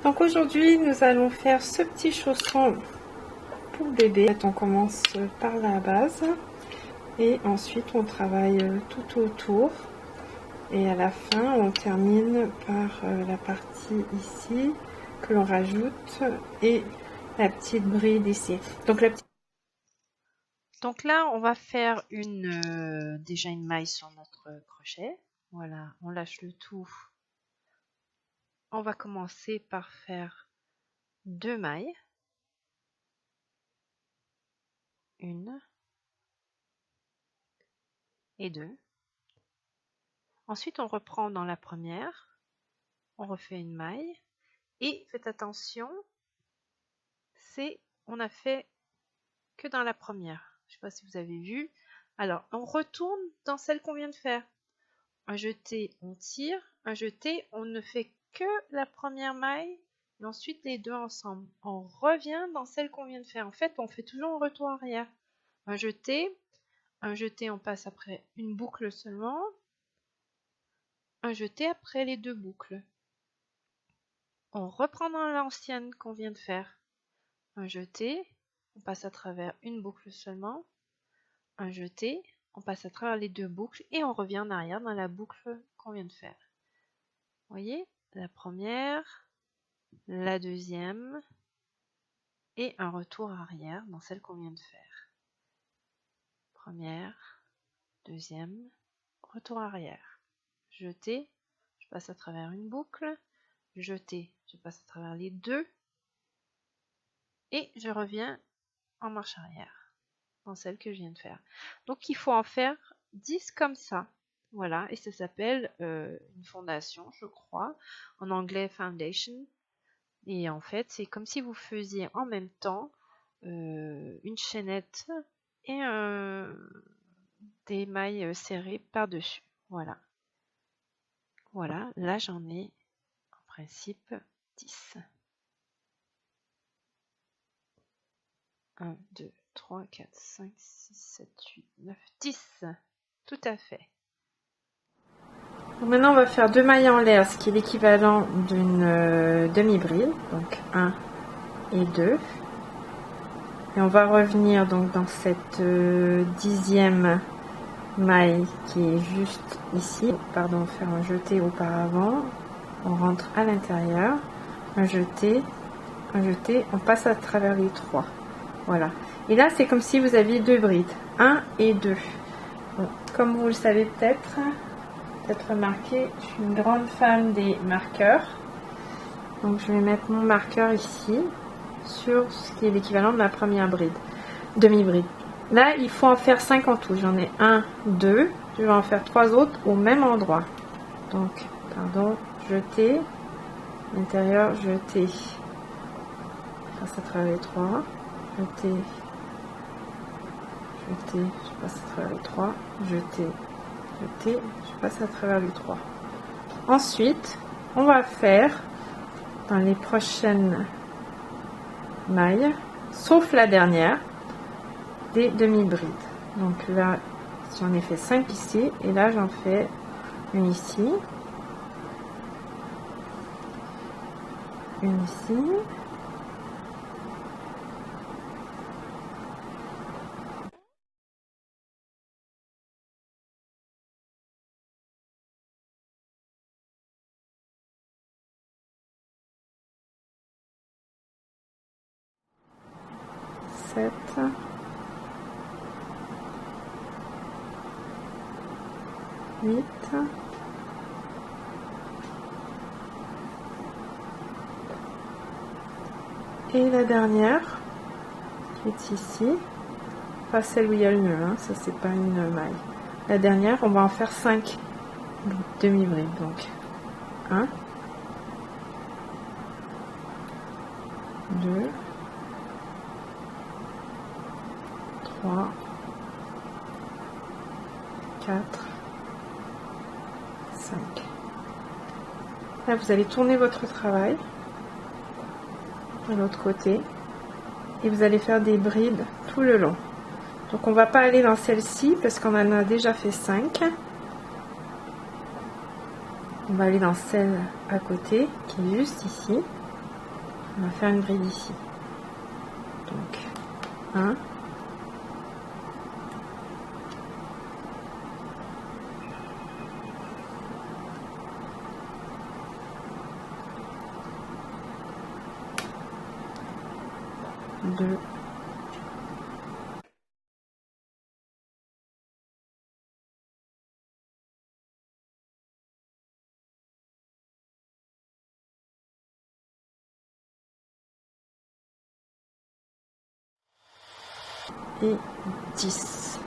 Donc aujourd'hui nous allons faire ce petit chausson pour bébé. On commence par la base et ensuite on travaille tout autour et à la fin on termine par la partie ici que l'on rajoute et la petite bride ici. Donc là on va faire déjà une maille sur notre crochet. Voilà, on lâche le tout. On va commencer par faire 2 mailles. Une et 2. Ensuite, on reprend dans la première. On refait une maille. Et faites attention, on a fait que dans la première. Je ne sais pas si vous avez vu. Alors, on retourne dans celle qu'on vient de faire. Un jeté, on tire. Un jeté, on ne fait que la première maille. Et ensuite, les deux ensemble. On revient dans celle qu'on vient de faire. En fait, on fait toujours un retour arrière. Un jeté, on passe après une boucle seulement. Un jeté après les 2 boucles. On reprend dans l'ancienne qu'on vient de faire. Un jeté, on passe à travers une boucle seulement. Un jeté, on passe à travers les 2 boucles et on revient en arrière dans la boucle qu'on vient de faire. Vous voyez, la première, la deuxième et un retour arrière dans celle qu'on vient de faire. Première, deuxième, retour arrière. Jeté, je passe à travers une boucle. Jeté, je passe à travers les 2 et je reviens en marche arrière dans celle que je viens de faire. Donc il faut en faire 10 comme ça. Voilà, et ça s'appelle une fondation, je crois, en anglais foundation. Et en fait, c'est comme si vous faisiez en même temps une chaînette et des mailles serrées par-dessus. Voilà. Voilà, là j'en ai en principe 10. 1, 2, 3, 4, 5, 6, 7, 8, 9, 10. Tout à fait. Donc maintenant, on va faire 2 mailles en l'air, ce qui est l'équivalent d'une demi-bride. Donc 1 et 2. Et on va revenir donc dans cette 10e maille qui est juste ici. Pardon, faire un jeté auparavant. On rentre à l'intérieur. Un jeté, on passe à travers les 3. Voilà. Et là, c'est comme si vous aviez 2 brides. 1 et 2. Bon, comme vous le savez peut-être remarqué, je suis une grande fan des marqueurs. Donc, je vais mettre mon marqueur ici, sur ce qui est l'équivalent de ma première bride. Demi-bride. Là, il faut en faire 5 en tout. J'en ai 1, 2. Je vais en faire 3 autres au même endroit. Donc, pardon, jeter. L'intérieur, jeter. Je passe à travers les 3. Jeter, jeter, je passe à travers les 3, jeter, jeter, je passe à travers les 3. Ensuite, on va faire dans les prochaines mailles, sauf la dernière, des demi-brides. Donc là, j'en ai fait 5 ici, et là j'en fais une ici, une ici, 7, 8, et la dernière qui est ici, pas celle où il y a le nœud, hein, ça c'est pas une maille. La dernière, on va en faire 5 demi-brides, donc 1, 2, 3, 4, 5. Là, vous allez tourner votre travail de l'autre côté et vous allez faire des brides tout le long. Donc, on va pas aller dans celle-ci parce qu'on en a déjà fait 5. On va aller dans celle à côté qui est juste ici. on va faire une bride ici. Donc 1, 2, et 10.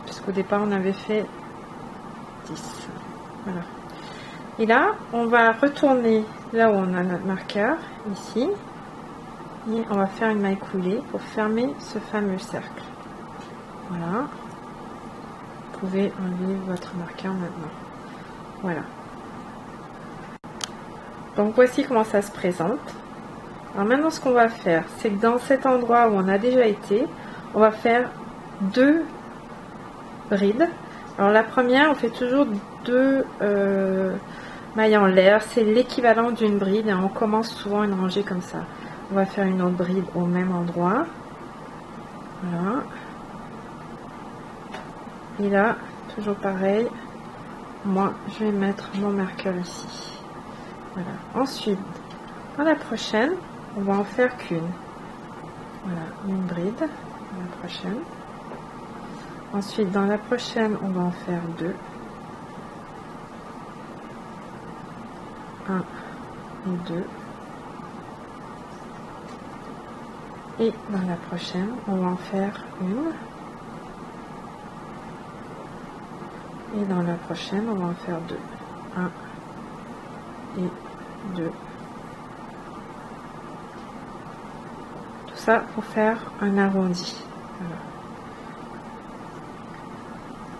Puisqu'au départ on avait fait 10. Voilà. Et là, on va retourner là où on a notre marqueur, ici. Et on va faire une maille coulée pour fermer ce fameux cercle. Voilà. Vous pouvez enlever votre marqueur maintenant. Voilà. Donc voici comment ça se présente. Alors maintenant, ce qu'on va faire, c'est que dans cet endroit où on a déjà été, on va faire 2 brides. Alors la première, on fait toujours 2 mailles en l'air. C'est l'équivalent d'une bride et on commence souvent une rangée comme ça. On va faire une autre bride au même endroit. Voilà. Et là, toujours pareil. Moi, je vais mettre mon marqueur ici. Voilà. Ensuite, dans la prochaine, on va en faire qu'une. Voilà, une bride. Dans la prochaine. Ensuite, dans la prochaine, on va en faire 2. 1 et 2. Et dans la prochaine, on va en faire une. Et dans la prochaine, on va en faire 2. 1 et 2. Tout ça pour faire un arrondi. Voilà.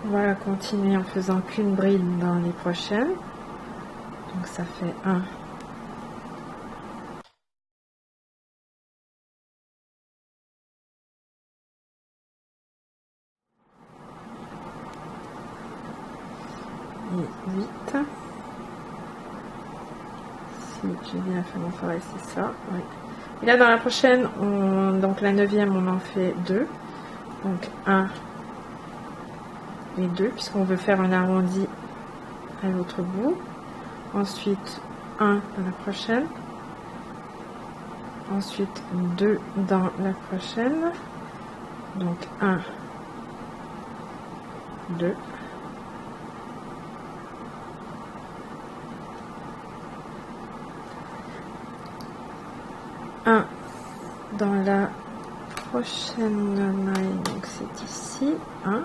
On va continuer en faisant qu'une bride dans les prochaines. Donc ça fait 1. Et 8. Si j'ai bien fait mon travail, c'est ça. Oui. Et là dans la prochaine, donc la 9e, on en fait 2. Donc 1 et 2, puisqu'on veut faire un arrondi à l'autre bout. Ensuite 1 dans la prochaine. Ensuite 2 dans la prochaine. Donc 1, 2. Dans la prochaine maille, donc c'est ici, 1.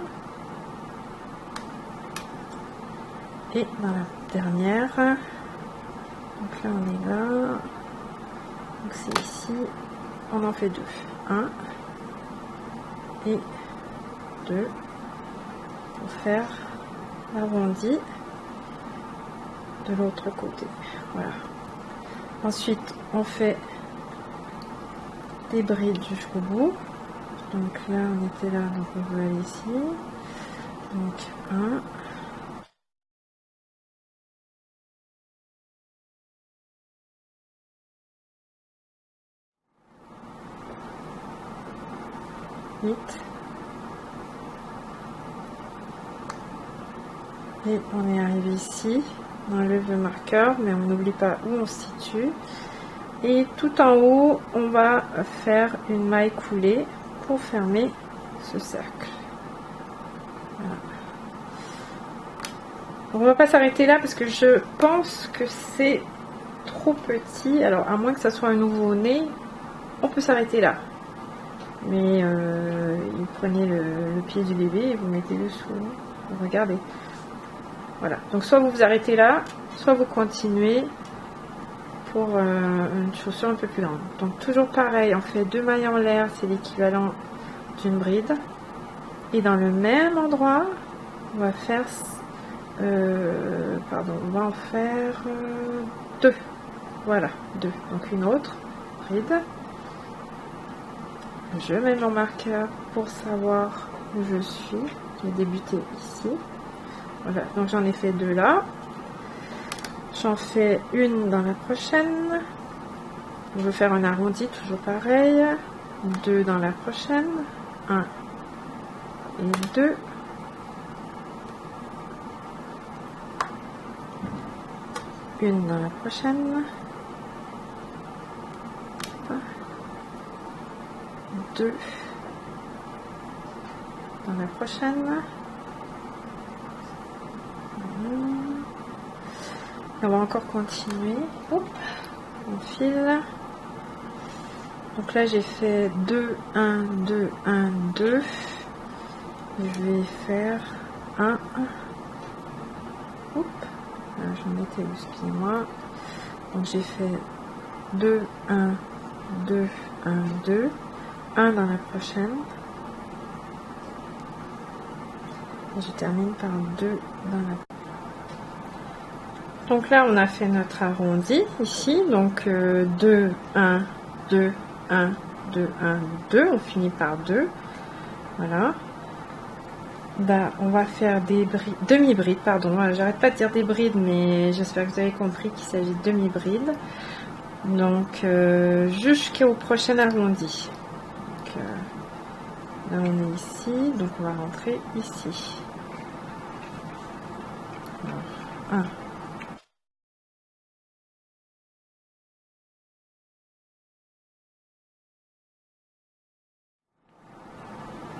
Et dans la dernière, donc là on est là, donc c'est ici, on en fait 2. 1 et 2 pour faire l'arrondi de l'autre côté. Voilà. Ensuite, on fait des brides jusqu'au bout. Donc là on était là, donc on veut aller ici. Donc 1, 8 et on est arrivé ici. On enlève le marqueur, mais on n'oublie pas où on se situe. Et tout en haut, on va faire une maille coulée pour fermer ce cercle. Voilà. On va pas s'arrêter là parce que je pense que c'est trop petit. Alors, à moins que ça soit un nouveau-né, on peut s'arrêter là. Mais vous prenez le pied du bébé et vous mettez dessous. Regardez. Voilà. Donc, soit vous vous arrêtez là, soit vous continuez pour une chaussure un peu plus grande. Donc toujours pareil, on fait 2 mailles en l'air, c'est l'équivalent d'une bride. Et dans le même endroit, on va faire on va en faire 2. Voilà, 2. Donc une autre bride. Je mets mon marqueur pour savoir où je suis. J'ai débuté ici. Voilà, donc j'en ai fait 2 là. J'en fais une dans la prochaine. Je vais faire un arrondi, toujours pareil. 2 dans la prochaine. 1 et 2. Une dans la prochaine. 2 dans la prochaine. On va encore continuer. Hop, on file. Donc là j'ai fait 2, 1, 2, 1, 2. Je vais faire 1. Hop, là je mettais, excusez-moi. Donc j'ai fait 2, 1, 2, 1, 2. 1 dans la prochaine. Et je termine par 2 dans la. Donc là on a fait notre arrondi ici. Donc 2, 1, 2, 1, 2, 1, 2. On finit par 2. Voilà. Bah, on va faire des demi-brides, pardon. Voilà, j'arrête pas de dire des brides, mais j'espère que vous avez compris qu'il s'agit de demi-brides. Donc jusqu'au prochain arrondi. Donc, là on est ici, donc on va rentrer ici. Alors, 1.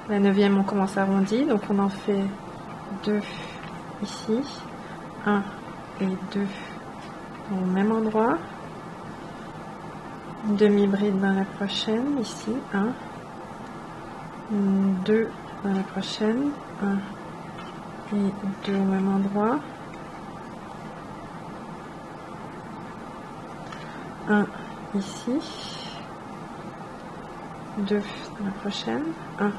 La 9e on commence arrondi, donc on en fait 2 ici, 1 et 2 au même endroit. Une demi-bride dans la prochaine, ici, 1, 2 dans la prochaine, 1 et 2 au même endroit, 1 ici, 2 dans la prochaine, 1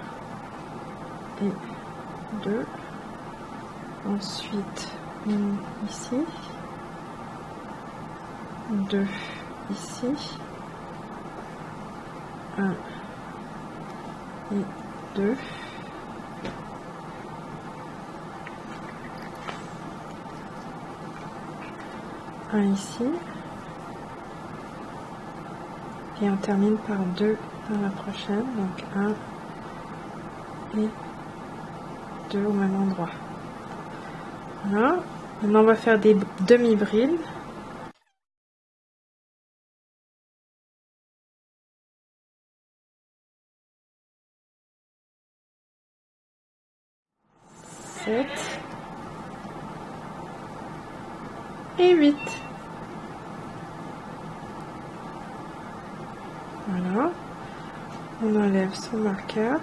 et 2, ensuite une ici, 2 ici, 1 et 2, un ici, et on termine par 2 dans la prochaine, donc 1 et 2 au même endroit. Voilà. Maintenant on va faire des demi-brides. Et 8. Voilà. On enlève son marqueur.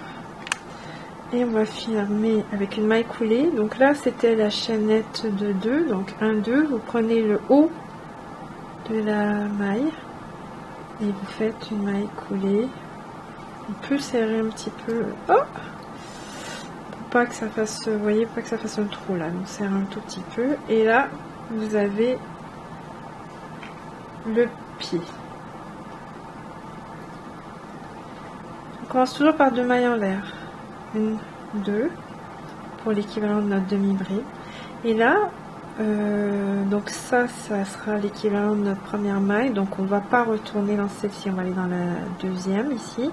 Et on va fermer avec une maille coulée. Donc là, c'était la chaînette de 2. Donc 1, 2. Vous prenez le haut de la maille. Et vous faites une maille coulée. On peut serrer un petit peu. Oh! Pas que ça fasse, vous voyez, pas que ça fasse un trou là, on serre un tout petit peu et là vous avez le pied. On commence toujours par 2 mailles en l'air, 1, 2 pour l'équivalent de notre demi-bride et là donc ça sera l'équivalent de notre première maille, donc on va pas retourner dans celle-ci, on va aller dans la deuxième ici.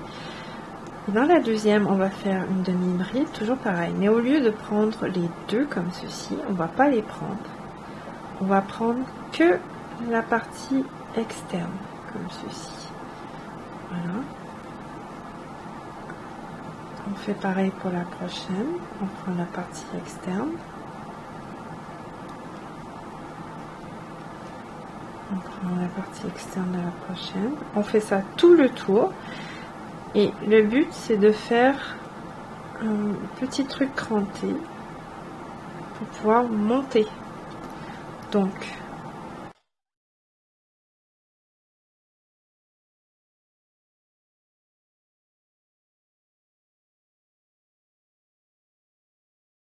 Dans la deuxième, on va faire une demi-bride, toujours pareil. Mais au lieu de prendre les deux comme ceci, on va pas les prendre. On va prendre que la partie externe, comme ceci. Voilà. On fait pareil pour la prochaine. On prend la partie externe. On prend la partie externe de la prochaine. On fait ça tout le tour. Et le but, c'est de faire un petit truc cranté pour pouvoir monter. Donc,